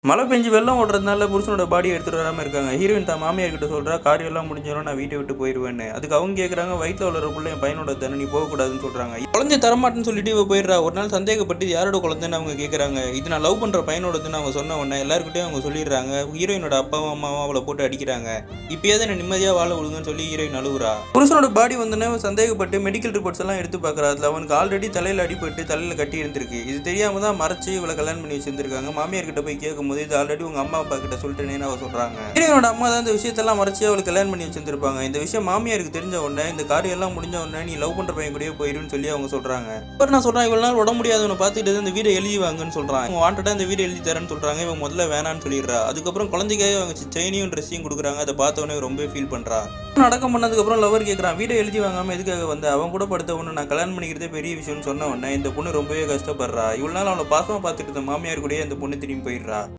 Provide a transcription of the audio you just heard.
மழை பெஞ்சு வெள்ளம் ஓடுறதுனால புருஷனோட பாடி எடுத்துட்டு வராமல் இருக்காங்க. ஹீரோயின் தான் மாமியார் கிட்ட சொல்றா, காரியம் எல்லாம் முடிஞ்சிடும், நான் வீட்டை விட்டு போயிடுவேன்னு. அதுக்கு அவங்க கேட்குறாங்க, வயிற்றுல வளர பிள்ளை என் பையனோட தானே, நீ போகக்கூடாதுன்னு சொல்றாங்க. குழந்தை தரமாட்டேன்னு சொல்லிட்டு இவ போயிடுறா. ஒரு நாள் சந்தேகப்பட்டு யாரோட குழந்தைன்னு அவங்க கேட்குறாங்க. இது நான் லவ் பண்ற பையனோடதுன்னு அவங்க சொன்ன உடனே எல்லாருக்கிட்டையும் அவங்க சொல்லிடுறாங்க. ஹீரோயினோட அப்பாவும் அம்மாவும் அவளை போட்டு அடிக்கிறாங்க. இப்பயாவது என்ன நிம்மதியாக வாழ விடுங்கன்னு சொல்லி ஹீரோயின் அழுகுறா. புருஷனோட பாடி வந்தோடனே சந்தேகப்பட்டு மெடிக்கல் ரிப்போர்ட்ஸ் எல்லாம் எடுத்து பார்க்குறா. அதில் அவனுக்கு ஆல்ரெடி தலையில் அடிபட்டு தலையில் கட்டி இருந்திருக்கு. இது தெரியாம தான் மறைச்சு இவளை கல்யாணம் பண்ணி வச்சிருந்திருக்காங்க. மாமியார் கிட்ட போய் கேட்கும்போது இது ஆல்ரெடி உங்க அம்மா அப்பா கிட்ட சொல்லிட்டேன்னு அவ சொல்றாங்க. ஹீரோயினோட அம்மா தான் இந்த விஷயத்தெல்லாம் மறைச்சு அவளுக்கு கல்யாணம் பண்ணி வச்சிருந்திருப்பாங்க. இந்த விஷயம் மாமியாருக்கு தெரிஞ்ச உடனே இந்த காரியம் எல்லாம் முடிஞ்ச உடனே நீ லவ் பண்ற பையன் கூடயே போயிருன்னு சொல்லி அவங்க சொல்றாங்க. அப்புறம் நான் சொல்றேன், இவ்வளவு நாள் உடம்பு முடியாதவனை பார்த்துட்டு இந்த வீடை எழுதி வாங்கன்னு சொல்றாங்க. அவங்க வாண்டடா இந்த வீடை எழுதி தரேன்னு சொல்றாங்க. இவங்க முதல்ல வேணான்னு சொல்லிடுறா. அதுக்கப்புறம் குழந்தைக்காக அவங்க செயினையும் ட்ரெஸ்ஸையும் கொடுக்குறாங்க. அதை பார்த்தவொடனே ரொம்ப ஃபீல் பண்றா. அடக்கம் பண்ணதுக்கு அப்புறம் லவர் கேட்கறான், வீடை எழுதி வாங்காம எதுக்காக வந்து அவன் கூட படுத்த ஒன்று நான் கல்யாணம் பண்ணிக்கிறதே பெரிய விஷயம்னு சொன்ன உடனே இந்த பொண்ணு ரொம்பவே கஷ்டப்படுறா. இவ்வளவு நாள் அவளை பாசமா பார்த்துட்டு இருந்த மாமியார் கூடயே அந்த பொண்ணு திரும்பி போயிடுறா.